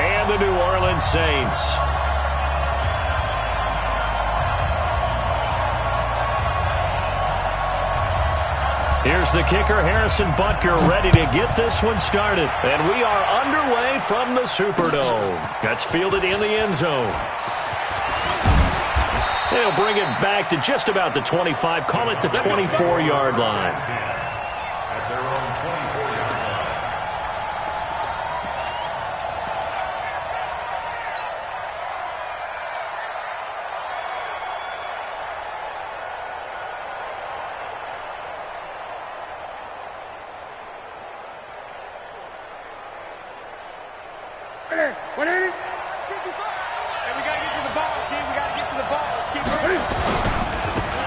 and the New Orleans Saints. Here's the kicker, Harrison Butker, ready to get this one started. And we are underway from the Superdome. That's fielded in the end zone. They'll bring it back to just about the 25, call it the 24-yard line. At their own 24-yard line. What is it? 55. Hey, we got to get to the ball, team. We got to get to the ball. Let's keep running.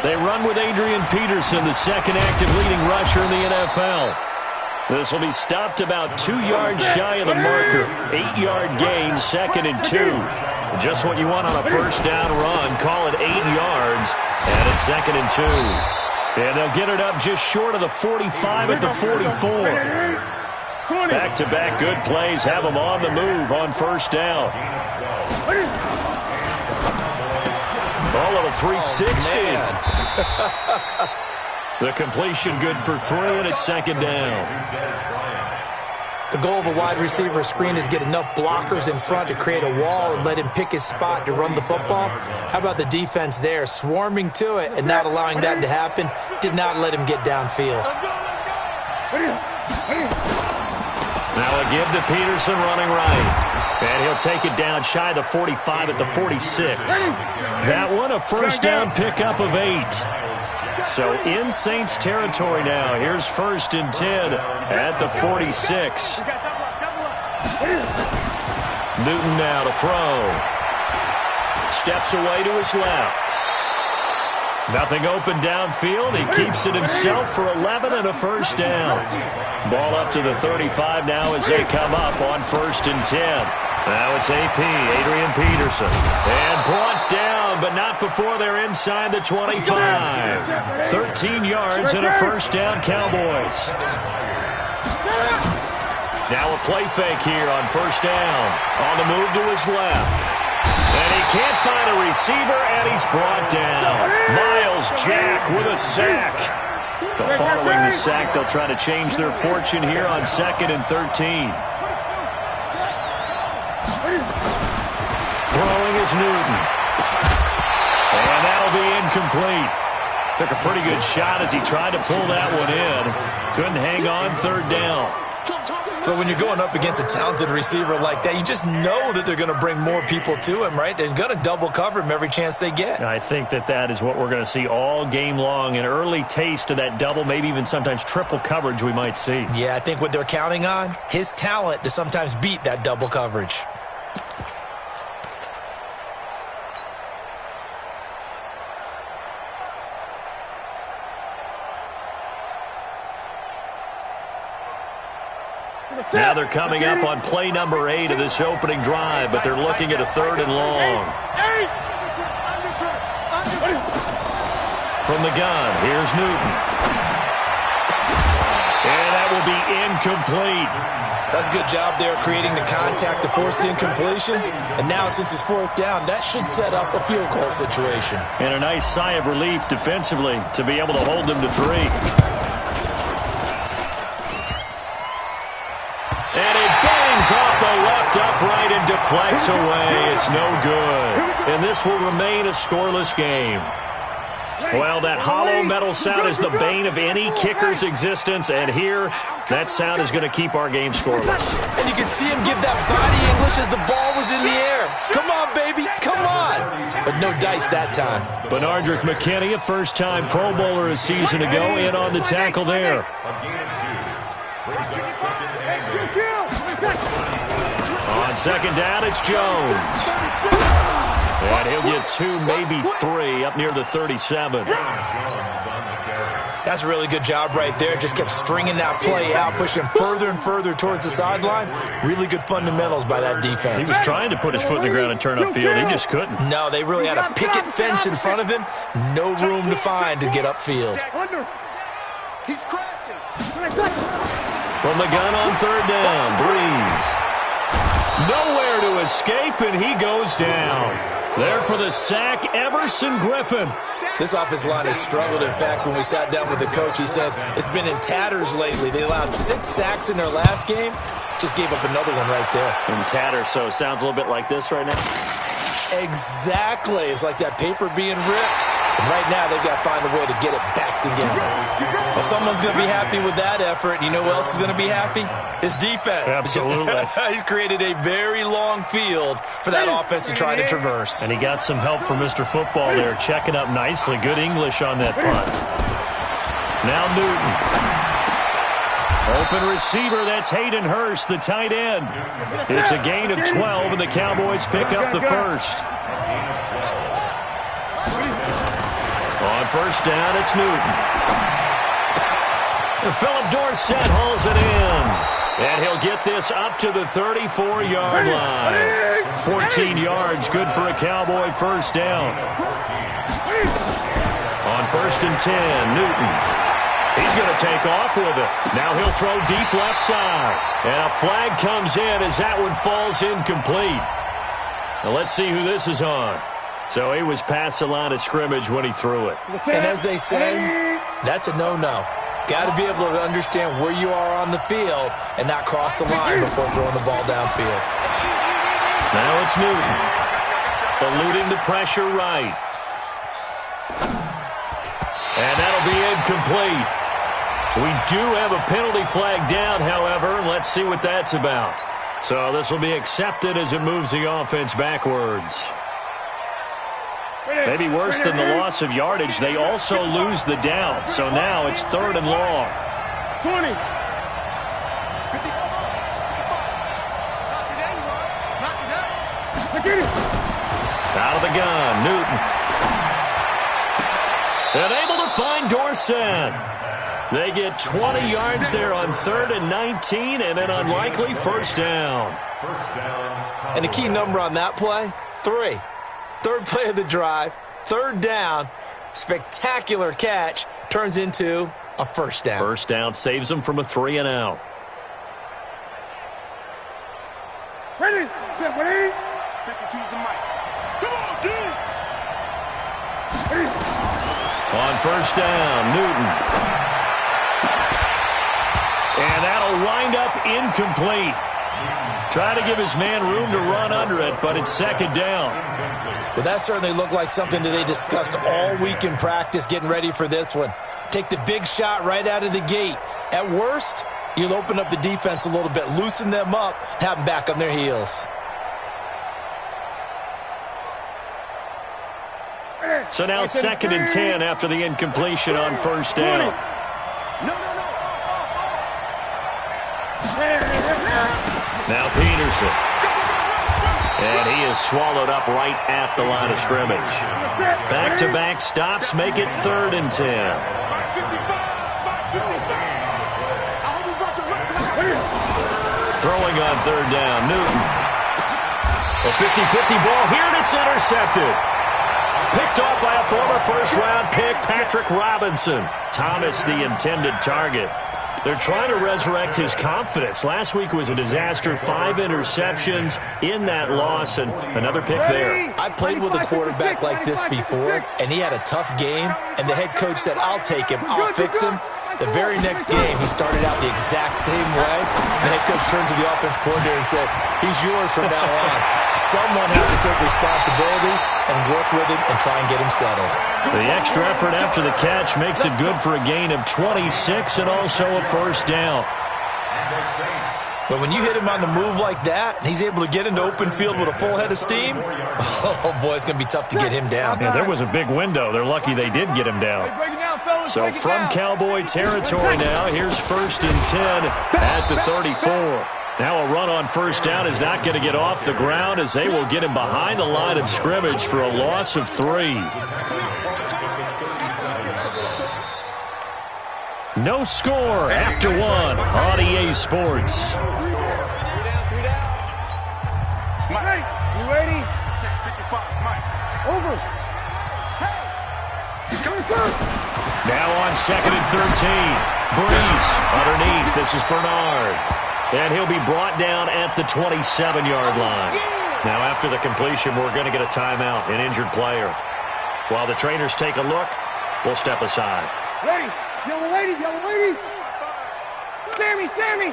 They run with Adrian Peterson, the second active leading rusher in the NFL. This will be stopped about 2 yards shy of the marker. 8-yard gain, 2nd and 2. Just what you want on a first down run. Call it 8 yards, and it's 2nd and 2. And they'll get it up just short of the 45 at the 44. Back-to-back good plays have them on the move on first down. Oh, a little 360. The completion good for 3, and it's 2nd down. The goal of a wide receiver screen is get enough blockers in front to create a wall and let him pick his spot to run the football. How about the defense there, swarming to it and not allowing that to happen? Did not let him get downfield. Now a give to Peterson running right. And he'll take it down shy of the 45 at the 46. That one a first down pickup of 8. So in Saints territory now. Here's 1st and 10 at the 46. Newton now to throw. Steps away to his left. Nothing open downfield. He keeps it himself for 11 and a first down. Ball up to the 35 now as they come up on 1st and 10. Now it's AP, Adrian Peterson. And brought down, but not before they're inside the 25. 13 yards and a first down, Cowboys. Now a play fake here on first down. On the move to his left. And he can't find a receiver, and he's brought down. Miles Jack with a sack. But following the sack, they'll try to change their fortune here on 2nd and 13. Throwing is Newton. And that'll be incomplete. Took a pretty good shot as he tried to pull that one in. Couldn't hang on 3rd down. But when you're going up against a talented receiver like that, you just know that they're going to bring more people to him, right? They're going to double cover him every chance they get. I think that is what we're going to see all game long. An early taste of that double, maybe even sometimes triple coverage we might see. Yeah, I think what they're counting on, his talent to sometimes beat that double coverage. Now they're coming up on play number 8 of this opening drive, but they're looking at a 3rd and long. From the gun, here's Newton. And that will be incomplete. That's a good job there creating the contact to force the incompletion. And now since it's 4th down, that should set up a field goal situation. And a nice sigh of relief defensively to be able to hold them to 3. Off the left upright and deflects away. It's no good. And this will remain a scoreless game. Well, that hollow metal sound is the bane of any kicker's existence, and here, that sound is going to keep our game scoreless. And you can see him give that body English as the ball was in the air. Come on, baby, come on. But no dice that time. Benardrick McKinney, a first-time Pro Bowler a season ago, in on the tackle there. On 2nd down, it's Jones. And he'll get 2, maybe 3, up near the 37. That's a really good job right there. Just kept stringing that play out, pushing him further and further towards the sideline. Really good fundamentals by that defense. He was trying to put his foot in the ground and turn upfield. He just couldn't. No, they really had a picket fence in front of him. No room to find to get upfield. He's crashing. From the gun on 3rd down, Breeze. Nowhere to escape, and he goes down. There for the sack, Everson Griffin. This offensive line has struggled. In fact, when we sat down with the coach, he said it's been in tatters lately. They allowed 6 sacks in their last game. Just gave up another one right there. In tatters, so it sounds a little bit like this right now. Exactly. It's like that paper being ripped. And right now, they've got to find a way to get it back together. Well, someone's going to be happy with that effort. You know who else is going to be happy? His defense. Absolutely. He's created a very long field for that offense to try to traverse. And he got some help from Mr. Football there, checking up nicely. Good English on that punt. Now Newton. Open receiver, that's Hayden Hurst, the tight end. It's a gain of 12, and the Cowboys pick up the first. On first down, it's Newton. And Philip Dorsett hauls it in. And he'll get this up to the 34-yard line. 14 yards, good for a Cowboy first down. On first and 10, Newton. He's going to take off with it. Now he'll throw deep left side. And a flag comes in as that one falls incomplete. Now let's see who this is on. So he was past the line of scrimmage when he threw it. And as they say, that's a no-no. Got to be able to understand where you are on the field and not cross the line before throwing the ball downfield. Now it's Newton. Eluding the pressure right. And that'll be incomplete. We do have a penalty flag down, however. Let's see what that's about. So this will be accepted as it moves the offense backwards. Maybe worse than the loss of yardage, they also lose the down. So now it's 3rd and long. 20. Out of the gun, Newton. And able to find Dorsett. They get 20 yards there on 3rd and 19, and an unlikely first down. And the key number on that play, 3. 3rd play of the drive, 3rd down, spectacular catch, turns into a first down. First down saves them from a 3 and out. Ready? Get ready. Come on, dude. On first down, Newton. And that'll wind up incomplete. Try to give his man room to run under it, but it's 2nd down. Well, that certainly looked like something that they discussed all week in practice getting ready for this one. Take the big shot right out of the gate. At worst, you'll open up the defense a little bit, loosen them up, have them back on their heels. So now 2nd and 10 after the incompletion on first down. Now Peterson. And he is swallowed up right at the line of scrimmage. Back-to-back stops make it 3rd and 10. Throwing on 3rd down, Newton. A 50-50 ball here, and it's intercepted. Picked off by a former first-round pick, Patrick Robinson. Thomas, the intended target. They're trying to resurrect his confidence. Last week was a disaster. 5 interceptions in that loss, and another pick there. I played with a quarterback like this before, and he had a tough game, and the head coach said, I'll take him, I'll fix him. The very next game, he started out the exact same way. The head coach turned to the offense coordinator and said, he's yours from now on. Someone has to take responsibility and work with him and try and get him settled. The extra effort after the catch makes it good for a gain of 26 and also a first down. But when you hit him on the move like that, and he's able to get into open field with a full head of steam, oh, boy, it's going to be tough to get him down. Yeah, there was a big window. They're lucky they did get him down. So from Cowboy territory now, here's 1st and 10 at the 34. Now a run on first down is not going to get off the ground as they will get him behind the line of scrimmage for a loss of 3. No score after 1 on EA Sports. Mike, you ready? Check 55, Mike. Over. Hey. Coming through. Now on 2nd and 13. Breeze underneath. This is Bernard. And he'll be brought down at the 27-yard line. Now, after the completion, we're going to get a timeout, an injured player. While the trainers take a look, we'll step aside. Ready. Yellow lady, yellow lady. Sammy, Sammy.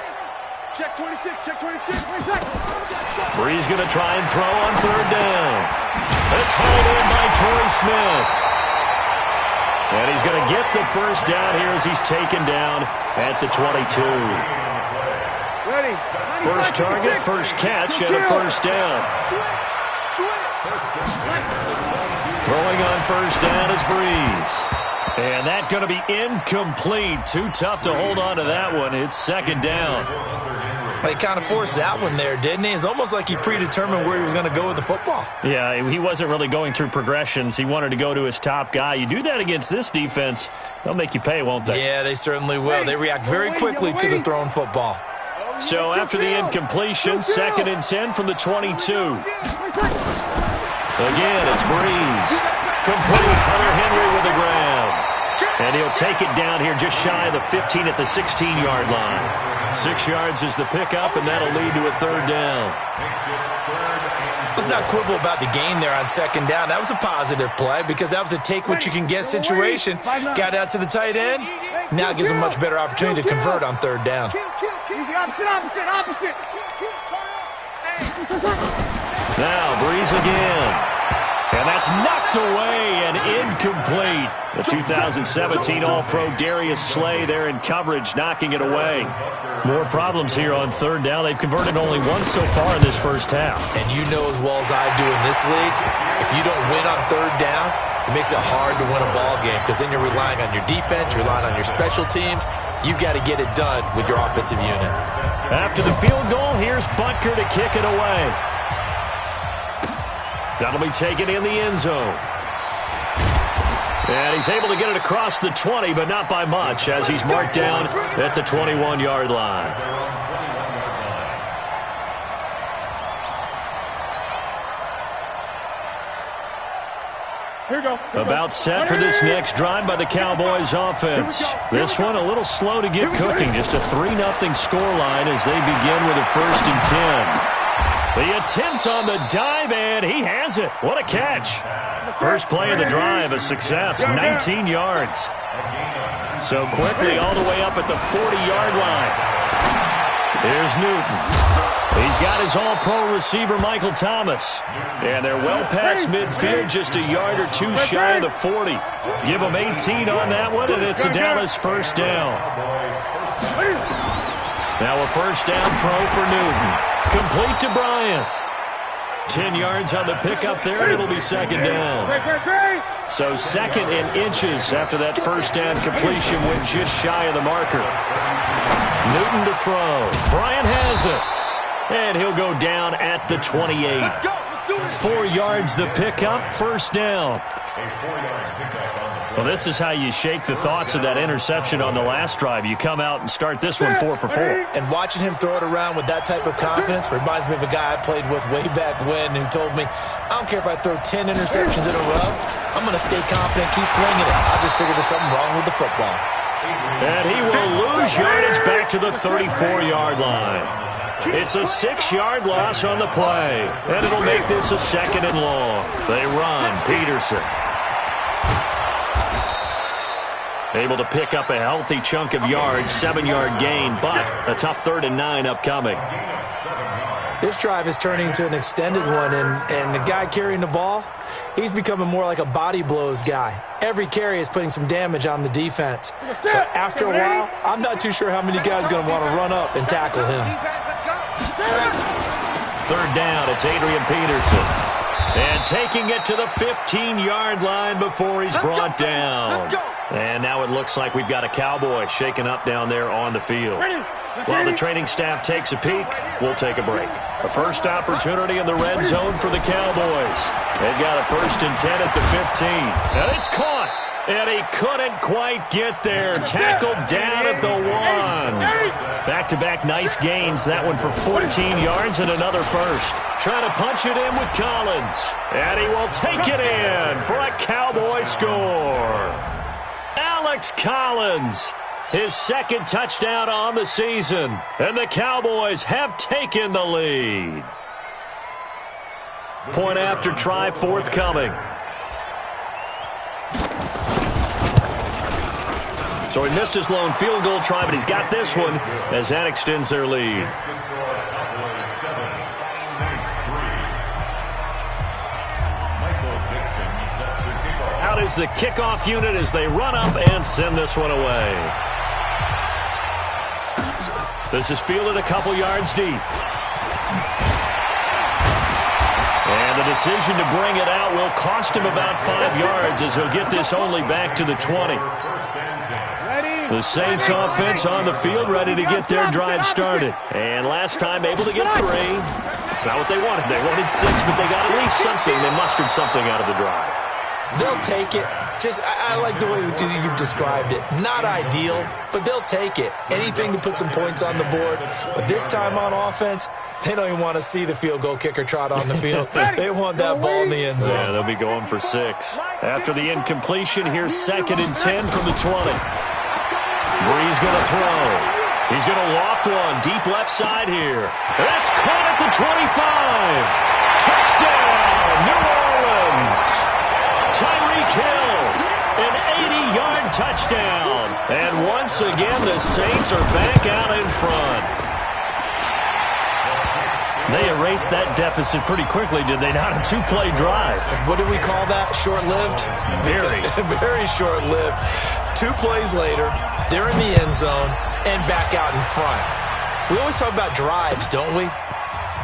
Check 26, check 26. Check. Bree's going to try and throw on third down. It's hauled in by Troy Smith. And he's going to get the first down here as he's taken down at the 22. Ready. First target, first catch, and a first down. Throwing on first down is Breeze. And that's going to be incomplete. Too tough to hold on to that one. It's second down. He kind of forced that one there, didn't he? It's almost like he predetermined where he was going to go with the football. Yeah, he wasn't really going through progressions. He wanted to go to his top guy. You do that against this defense, they'll make you pay, won't they? Yeah, they certainly will. They react very quickly to the thrown football. So after the incompletion, 2nd and 10 from the 22. Again, it's Breeze. Complete. Hunter Henry with the grab. And he'll take it down here just shy of the 15 at the 16-yard line. 6 yards is the pickup, and that'll lead to a third down. Let's not quibble about the gain there on second down. That was a positive play because that was a take-what-you-can-get situation. Got out to the tight end. Now gives him a much better opportunity to convert on third down. Opposite. Now, Breeze again. And that's knocked away and incomplete. The 2017 All-Pro Darius Slay there in coverage, knocking it away. More problems here on third down. They've converted only once so far in this first half. And you know as well as I do in this league, if you don't win on third down, it makes it hard to win a ball game because then you're relying on your defense, you're relying on your special teams. You've got to get it done with your offensive unit. After the field goal, here's Butker to kick it away. That'll be taken in the end zone. And he's able to get it across the 20, but not by much, as he's marked down at the 21-yard line. Here we go. About set for this next drive by the Cowboys offense. This one a little slow to get cooking. Just a 3-0 scoreline as they begin with a 1st and 10. The attempt on the dive, and he has it. What a catch. First play of the drive, a success, 19 yards. So quickly all the way up at the 40-yard line. Here's Newton. He's got his all-pro receiver, Michael Thomas. And they're well past midfield, just a yard or two shy of the 40. Give them 18 on that one, and it's a Dallas first down. Now a first down throw for Newton. Complete to Bryant. 10 yards on the pickup there, and it'll be second down. So 2nd and inches after that first down completion went just shy of the marker. Newton to throw. Bryant has it. And he'll go down at the 28. 4 yards the pickup, first down. Well, this is how you shake the thoughts of that interception on the last drive. You come out and start this one 4 for 4. And watching him throw it around with that type of confidence reminds me of a guy I played with way back when who told me, I don't care if I throw 10 interceptions in a row. I'm going to stay confident, keep flinging it. I just figured there's something wrong with the football. And he will lose yardage back to the 34-yard line. It's a 6-yard loss on the play. And it'll make this a 2nd and long. They run. Peterson. Able to pick up a healthy chunk of yards, 7-yard gain, but a tough 3rd and 9 upcoming. This drive is turning into an extended one, and the guy carrying the ball, he's becoming more like a body blows guy. Every carry is putting some damage on the defense. So after a while, I'm not too sure how many guys are going to want to run up and tackle him. 3rd down, it's Adrian Peterson. And taking it to the 15-yard line before he's brought down. And now it looks like we've got a Cowboy shaken up down there on the field. While the training staff takes a peek, we'll take a break. A first opportunity in the red zone for the Cowboys. They've got a 1st and 10 at the 15. And it's caught. And he couldn't quite get there. Tackled down at the 1. Back-to-back nice gains. That one for 14 yards and another first. Trying to punch it in with Collins. And he will take it in for a Cowboy score. Alex Collins his second touchdown on the season. And the Cowboys have taken the lead. Point after try forthcoming. So he missed his lone field goal try, but he's got this one as that extends their lead. Out is the kickoff unit as they run up and send this one away. This is fielded a couple yards deep. And the decision to bring it out will cost him about 5 yards as he'll get this only back to the 20. The Saints offense on the field ready to get their drive started. And last time able to get 3. It's not what they wanted. They wanted 6, but they got at least something. They mustered something out of the drive. They'll take it. I like the way you've described it. Not ideal, but they'll take it. Anything to put some points on the board. But this time on offense, they don't even want to see the field goal kicker trot on the field. They want that ball in the end zone. Yeah, they'll be going for 6. After the incompletion, here's 2nd and 10 from the 20. Bree's going to throw. He's going to loft one deep left side here. That's caught at the 25. Touchdown, New Orleans. Tyreek Hill, an 80-yard touchdown. And once again, the Saints are back out in front. They erased that deficit pretty quickly, did they not? A 2-play drive. What do we call that? Short-lived? Very. Very short-lived. 2 plays later, they're in the end zone and back out in front. We always talk about drives, don't we?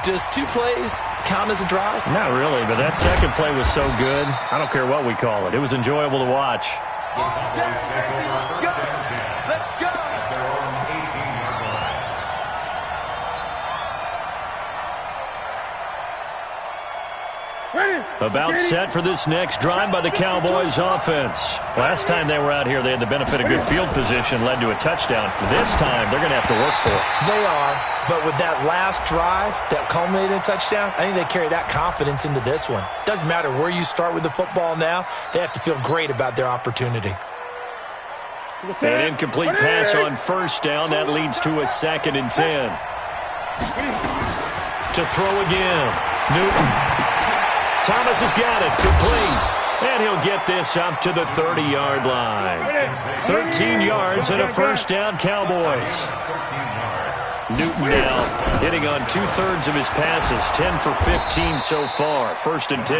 Does 2 plays count as a drive? Not really, but that second play was so good. I don't care what we call it. It was enjoyable to watch. Let's go. About set for this next drive by the Cowboys offense. Last time they were out here, they had the benefit of good field position, led to a touchdown. This time, they're going to have to work for it. They are, but with that last drive that culminated in a touchdown, I think they carry that confidence into this one. Doesn't matter where you start with the football now, they have to feel great about their opportunity. An incomplete pass on first down. That leads to a 2nd and 10. To throw again. Newton. Thomas has got it, complete, and he'll get this up to the 30-yard line. 13 yards and a first down, Cowboys. Newton now hitting on 2/3 of his passes, 10 for 15 so far, 1st and 10.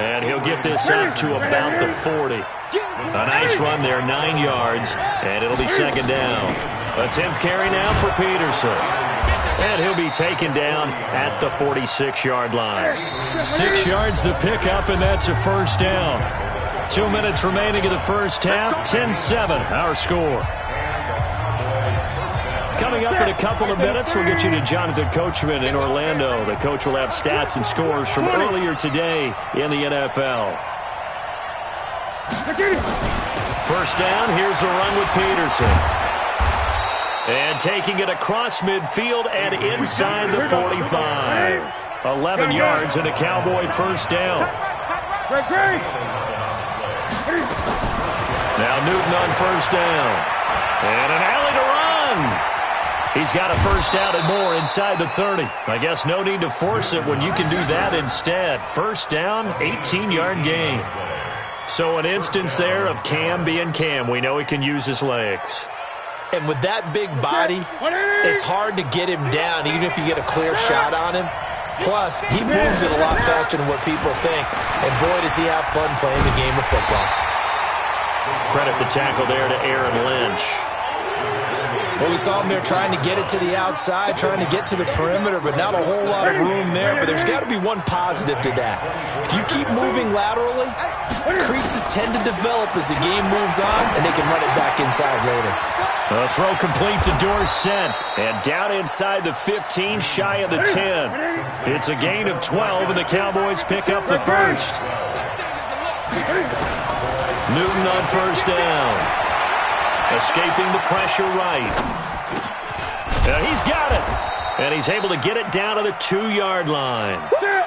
And he'll get this up to about the 40. A nice run there, 9 yards, and it'll be 2nd down. A 10th carry now for Peterson. And he'll be taken down at the 46-yard line. 6 yards the pickup, and that's a first down. 2 minutes remaining in the first half, 10-7 our score. Coming up in a couple of minutes, we'll get you to Jonathan Coachman in Orlando. The coach will have stats and scores from earlier today in the NFL. First down, here's a run with Peterson. And taking it across midfield and inside the 45. 11 yards and a Cowboy first down. Now Newton on first down. And an alley to run. He's got a first down and more inside the 30. I guess no need to force it when you can do that instead. First down, 18-yard gain. So an instance there of Cam being Cam. We know he can use his legs. And with that big body, it's hard to get him down, even if you get a clear shot on him. Plus, he moves it a lot faster than what people think. And boy, does he have fun playing the game of football. Credit the tackle there to Aaron Lynch. Well, we saw him there trying to get it to the outside, trying to get to the perimeter, but not a whole lot of room there. But there's got to be one positive to that. If you keep moving laterally, creases tend to develop as the game moves on, and they can run it back inside later. A throw complete to Dorsett, and down inside the 15, shy of the 10. It's a gain of 12, and the Cowboys pick up the first. Newton on first down. Escaping the pressure right. He's got it. And he's able to get it down to the 2-yard line.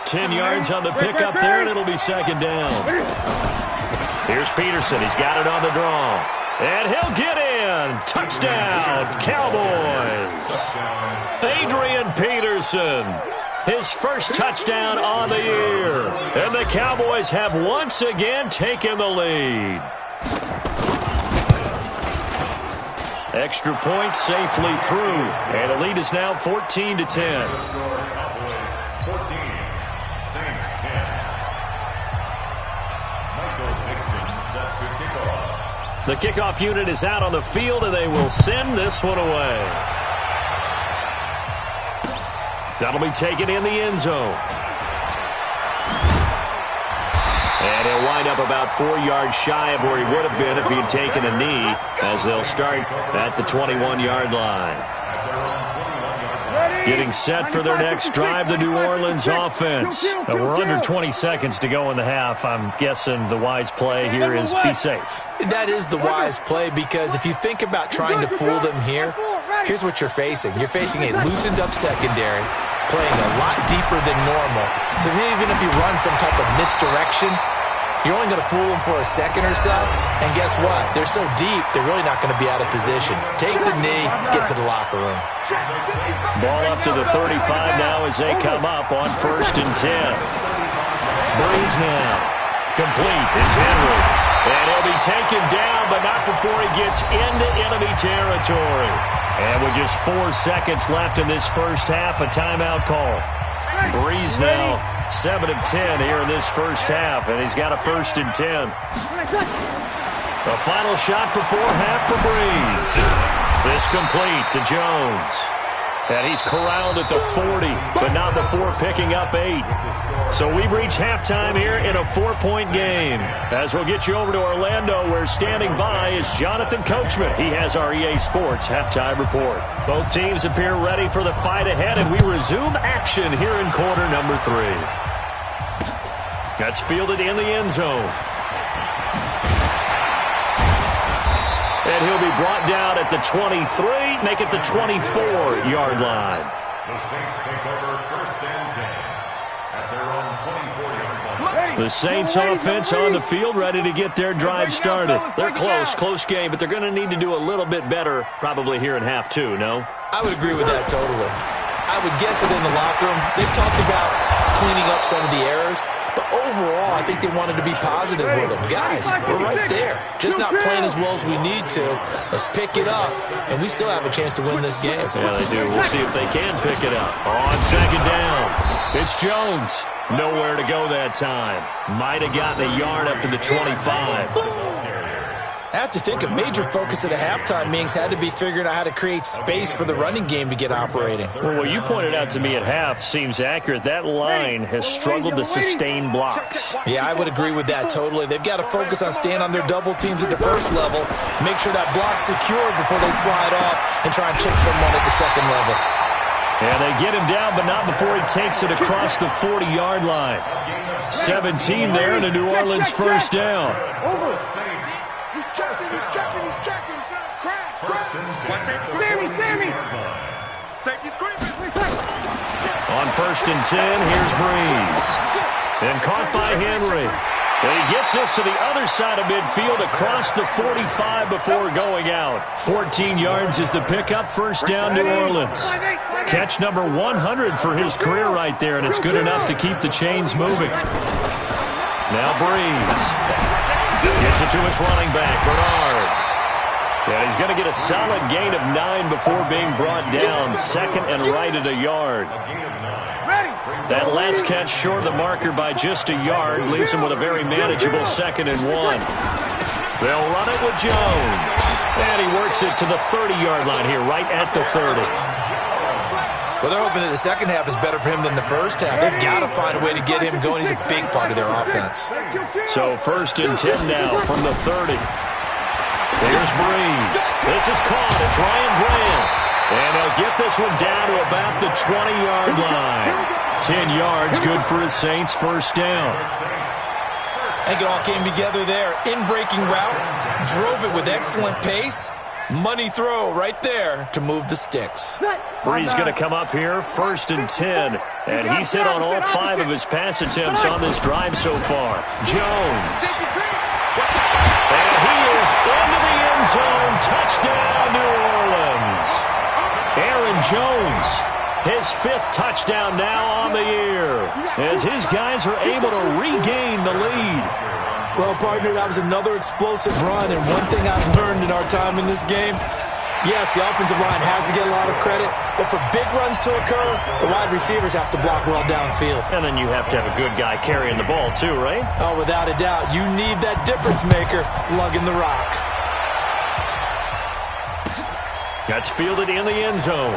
10 yards on the pickup there, and it'll be 2nd down. Here's Peterson. He's got it on the draw. And he'll get in. Touchdown, Cowboys. Adrian Peterson, his first touchdown on the year. And the Cowboys have once again taken the lead. Extra point safely through. And the lead is now 14-10. Cowboys 14, Saints 10. Michael Dixon set to kickoff. The kickoff unit is out on the field, and they will send this one away. That'll be taken in the end zone. And he'll wind up about 4 yards shy of where he would have been if he had taken a knee, as they'll start at the 21-yard line. Getting set for their next drive, the New Orleans offense. We're under 20 seconds to go in the half. I'm guessing the wise play here is be safe. That is the wise play, because if you think about trying to fool them here, here's what you're facing. You're facing a loosened-up secondary, playing a lot deeper than normal. So even if you run some type of misdirection, you're only going to fool them for a second or so. And guess what? They're so deep, they're really not going to be out of position. Take the knee, get to the locker room. Ball up to the 35 now as they come up on 1st and 10. Breeze now. Complete. It's Henry. And he'll be taken down, but not before he gets into enemy territory. And with just 4 seconds left in this first half, a timeout call. Breeze now 7 of 10 here in this first half, and he's got a 1st and 10. The final shot before half for Breeze. This complete to Jones. And he's corralled at the 40, but now the 4 picking up 8. So we've reached halftime here in a 4-point game. As we'll get you over to Orlando, where standing by is Jonathan Coachman. He has our EA Sports halftime report. Both teams appear ready for the fight ahead, and we resume action here in quarter number 3. That's fielded in the end zone. And he'll be brought down at the 23, make it the 24-yard line. The Saints take over 1st and 10 at their own 24-yard line. The Saints offense on the field, ready to get their drive started. They're close game, but they're going to need to do a little bit better probably here in half 2, no? I would agree with that totally. I would guess it in the locker room. They've talked about cleaning up some of the errors, but overall, I think they wanted to be positive with them. Guys, we're right there. Just not playing as well as we need to. Let's pick it up, and we still have a chance to win this game. Yeah, they do. We'll see if they can pick it up. On 2nd down, it's Jones. Nowhere to go that time. Might have gotten a yard up to the 25. I have to think a major focus of the halftime meetings had to be figuring out how to create space for the running game to get operating. Well, what you pointed out to me at half seems accurate. That line has struggled to sustain blocks. Yeah, I would agree with that totally. They've got to focus on staying on their double teams at the first level, make sure that block's secure before they slide off and try and chip someone at the second level. And they get him down, but not before he takes it across the 40-yard line. 17 there, and a New Orleans 1st down. He's checking. Crash. Sammy. Safety screaming. On 1st and 10, here's Breeze. And caught by Henry. And he gets this to the other side of midfield across the 45 before going out. 14 yards is the pickup. 1st down, New Orleans. Catch number 100 for his career right there, and it's good enough to keep the chains moving. Now Breeze. Gets it to his running back, Bernard. And he's going to get a solid gain of 9 before being brought down. 2nd and right at a yard. That last catch short of the marker by just a yard leaves him with a very manageable 2nd and 1. They'll run it with Jones. And he works it to the 30-yard line here, right at the 30. Well, they're hoping that the second half is better for him than the first half. They've got to find a way to get him going. He's a big part of their offense. So 1st and 10 now from the 30. Here's Breeze. This is caught. It's Ryan Graham. And he'll get this one down to about the 20-yard line. 10 yards, good for his Saints. 1st down. I think it all came together there. In-breaking route. Drove it with excellent pace. Money throw right there to move the sticks. Breeze going to come up here, 1st and 10. And he's hit on all 5 of his pass attempts on this drive so far. Jones. And he is into the end end zone. Touchdown, New Orleans. Aaron Jones, his 5th touchdown now on the year, as his guys are able to regain the lead. Well, partner, that was another explosive run, and one thing I've learned in our time in this game, yes, the offensive line has to get a lot of credit, but for big runs to occur, the wide receivers have to block well downfield. And then you have to have a good guy carrying the ball too, right? Oh, without a doubt. You need that difference maker lugging the rock. That's fielded in the end zone.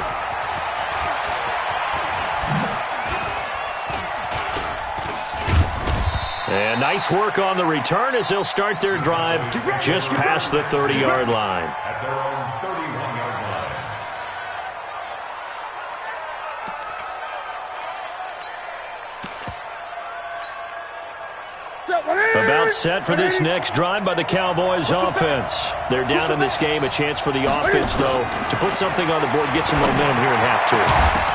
And nice work on the return as they'll start their drive just past the 30-yard line. At their own 31-yard line. About set for this next drive by the Cowboys offense. They're down in this game. A chance for the offense, though, to put something on the board, get some momentum here in half 2.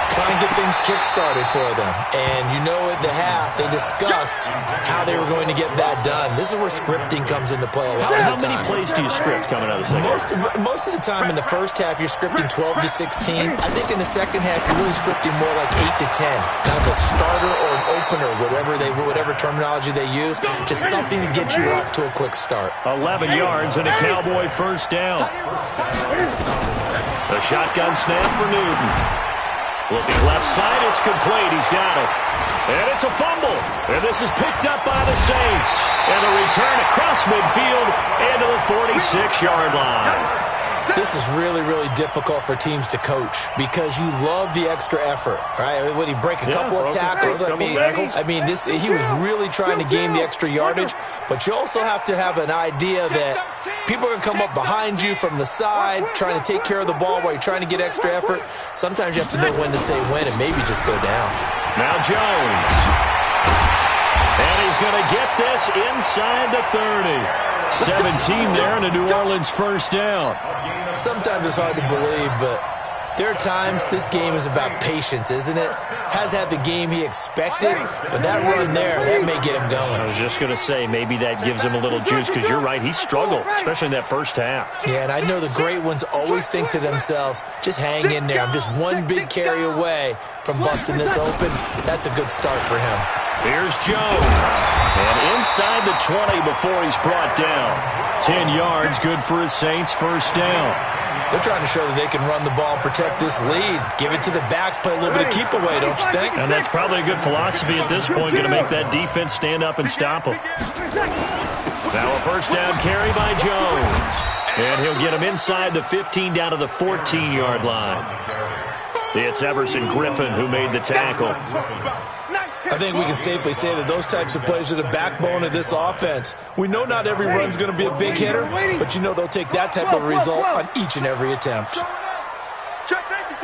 Try and get things kick-started for them. And you know at the half, they discussed how they were going to get that done. This is where scripting comes into play a lot How of the many time. plays do you script coming out of the second half? Most of the time in the first half, you're scripting 12 to 16. I think in the second half, you're really scripting more like 8 to 10. Kind of a starter or an opener, whatever terminology they use. Just something to get you off to a quick start. 11 yards and a Cowboy first down. A shotgun snap for Newton. Looking left side, it's complete. He's got it. And it's a fumble. And this is picked up by the Saints. And a return across midfield into the 46-yard line. This is really, really difficult for teams to coach because you love the extra effort, right? Would he break a couple of tackles? I mean, he was really trying to gain the extra yardage, but you also have to have an idea that people are going to come up behind you from the side, trying to take care of the ball while you're trying to get extra effort. Sometimes you have to know when to say when and maybe just go down. Now Jones. And he's going to get this inside the 30. 17 there and a New Orleans first down. Sometimes it's hard to believe, but there are times this game is about patience, isn't it? Has had the game he expected, but that run there, that may get him going. I was just going to say, maybe that gives him a little juice because you're right, he struggled, especially in that first half. Yeah, and I know the great ones always think to themselves, just hang in there. I'm just one big carry away from busting this open. That's a good start for him. Here's Jones. And inside the 20 before he's brought down. 10 yards, good for his Saints first down. They're trying to show that they can run the ball and protect this lead. Give it to the backs, play a little bit of keep away, don't you think? And that's probably a good philosophy at this point, going to make that defense stand up and stop them. Now a first down carry by Jones. And he'll get him inside the 15 down to the 14-yard line. It's Everson Griffin who made the tackle. I think we can safely say that those types of plays are the backbone of this offense. We know not every run's going to be a big hitter, but you know they'll take that type of result on each and every attempt. Check safety.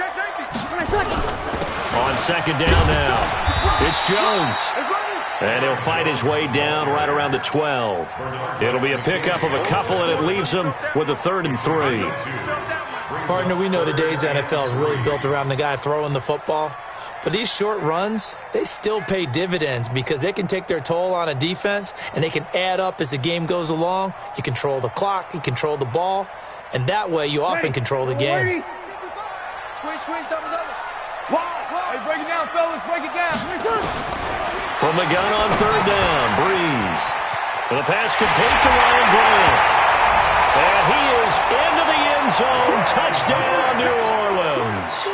On second down now, it's Jones. And he'll fight his way down right around the 12. It'll be a pickup of a couple, and it leaves him with a 3rd and 3. Partner, we know today's NFL is really built around the guy throwing the football. But these short runs, they still pay dividends because they can take their toll on a defense and they can add up as the game goes along. You control the clock, you control the ball, and that way you often control the game. Squeeze, double. Hey, break it down, fellas, break it down. From the gun on 3rd down, Breeze. With a pass complete to Ryan Grant. And he is into the end zone. Touchdown, New Orleans.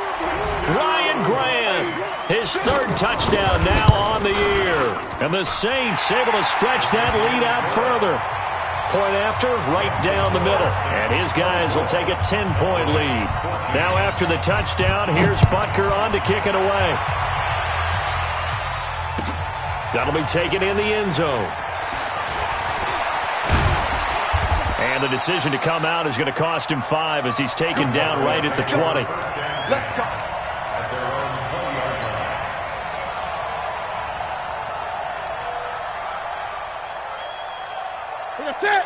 Ryan Grant, his 3rd touchdown now on the year. And the Saints able to stretch that lead out further. Point after, right down the middle. And his guys will take a 10-point lead. Now after the touchdown, here's Butker on to kick it away. That'll be taken in the end zone. And the decision to come out is going to cost him 5 as he's taken down right at the 20. Let's go.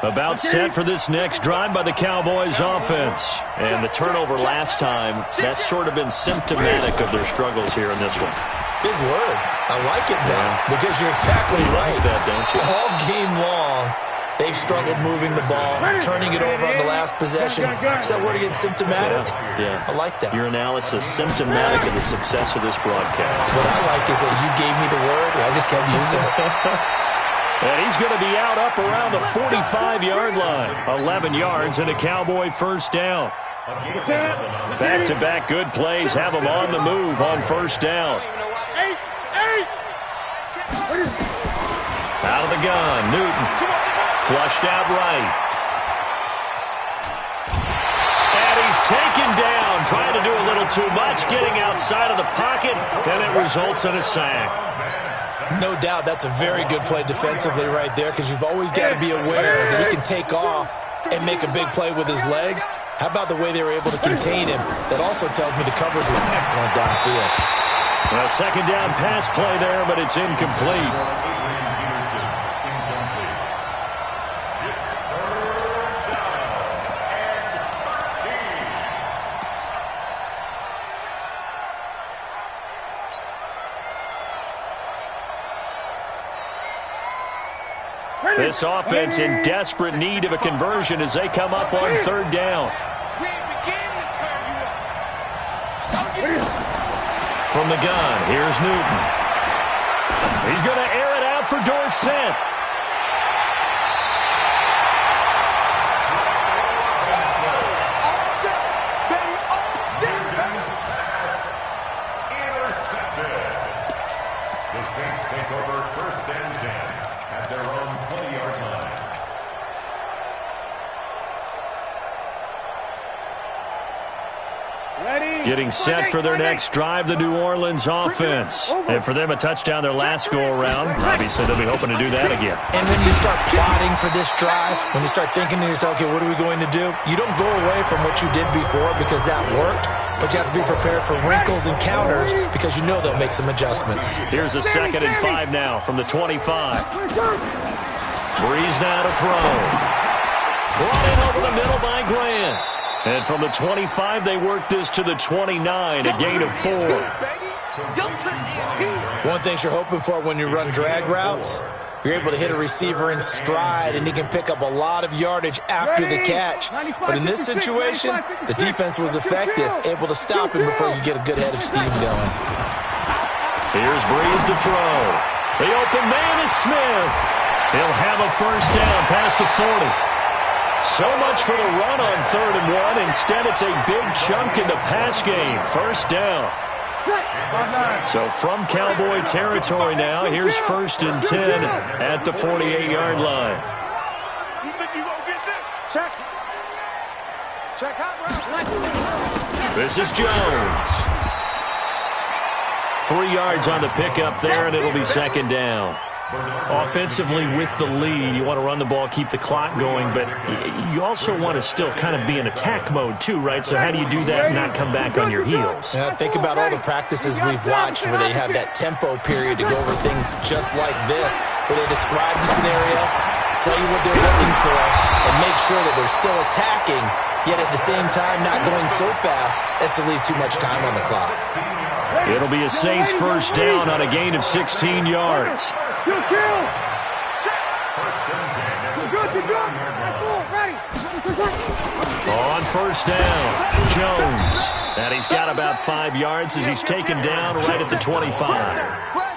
About set for this next drive by the Cowboys offense. And the turnover last time, that's sort of been symptomatic of their struggles here in this one. Big word. I like it, though, because you're exactly right. Like that, don't you? All game long, They've struggled moving the ball, turning it over on the last possession. Is that word again, symptomatic? Yeah. I like that. Your analysis, symptomatic of the success of this broadcast. What I like is that you gave me the word, and I just kept using it. And he's going to be out up around the 45-yard line. 11 yards and a Cowboy first down. Back-to-back good plays have him on the move on first down. Out of the gun, Newton. Flushed out right. And he's taken down, trying to do a little too much, getting outside of the pocket, and it results in a sack. No doubt that's a very good play defensively right there, because you've always got to be aware that he can take off and make a big play with his legs. How about the way they were able to contain him? That also tells me the coverage was excellent downfield. A second down pass play there, but it's incomplete. This offense in desperate need of a conversion as they come up on third down. From the gun, here's Newton. He's going to air it out for Dorsett. Intercepted. The Saints take over first and 10 at their own 20-yard line. Getting set for their next drive, the New Orleans offense. And for them, a touchdown their last go-around. Obviously, they'll be hoping to do that again. And when you start plotting for this drive, when you start thinking to yourself, okay, what are we going to do? You don't go away from what you did before because that worked, but you have to be prepared for wrinkles and counters because you know they'll make some adjustments. Here's a 2nd and 5 now from the 25. Breeze now to throw. Brought in over the middle by Grant. And from the 25, they work this to the 29, a gain of 4. One thing you're hoping for when you run drag routes, you're able to hit a receiver in stride, and he can pick up a lot of yardage after the catch. But in this situation, the defense was effective, able to stop him before you get a good head of steam going. Here's Breeze to throw. The open man is Smith. He'll have a first down past the 40. So much for the run on 3rd and 1. Instead, it's a big chunk in the pass game. First down. So from Cowboy territory now, here's 1st and 10 at the 48-yard line. This is Jones. 3 yards on the pickup there, and it'll be 2nd down. Offensively with the lead, you want to run the ball, keep the clock going, but you also want to still kind of be in attack mode too, right? So how do you do that and not come back on your heels? Yeah, think about all the practices we've watched where they have that tempo period to go over things just like this, where they describe the scenario, tell you what they're looking for, and make sure that they're still attacking, yet at the same time not going so fast as to leave too much time on the clock. It'll be a Saints first down on a gain of 16 yards. On first down, Jones. And he's got about 5 yards as he's taken down right at the 25.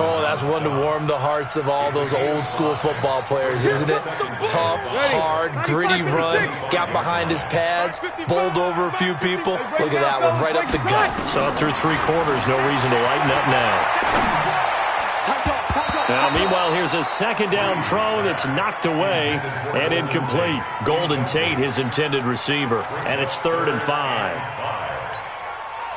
Oh, that's one to warm the hearts of all those old school football players, isn't it? Tough, hard, gritty run, got behind his pads, bowled over a few people. Look at that one, right up the gut. Saw it through 3 quarters, no reason to lighten up now. Now, meanwhile, here's a 2nd down throw that's knocked away and incomplete. Golden Tate, his intended receiver, and it's 3rd and 5.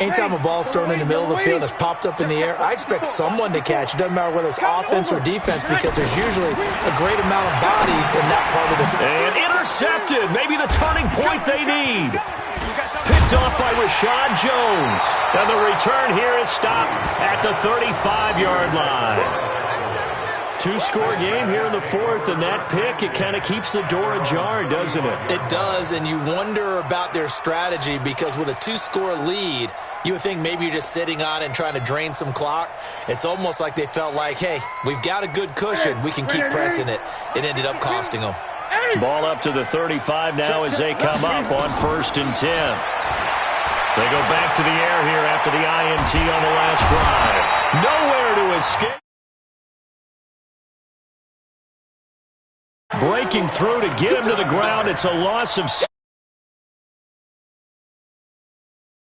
Anytime a ball's thrown in the middle of the field and it's popped up in the air, I expect someone to catch. It doesn't matter whether it's offense or defense because there's usually a great amount of bodies in that part of the field. And intercepted. Maybe the turning point they need. Picked off by Rashad Jones. And the return here is stopped at the 35-yard line. Two-score game here in the fourth, and that pick, it kind of keeps the door ajar, doesn't it? It does, and you wonder about their strategy because with a two-score lead, you would think maybe you're just sitting on it and trying to drain some clock. It's almost like they felt like, hey, we've got a good cushion. We can keep pressing it. It ended up costing them. Ball up to the 35 now as they come up on 1st and 10. They go back to the air here after the INT on the last drive. Nowhere to escape. Breaking through to get him to the ground. It's a loss of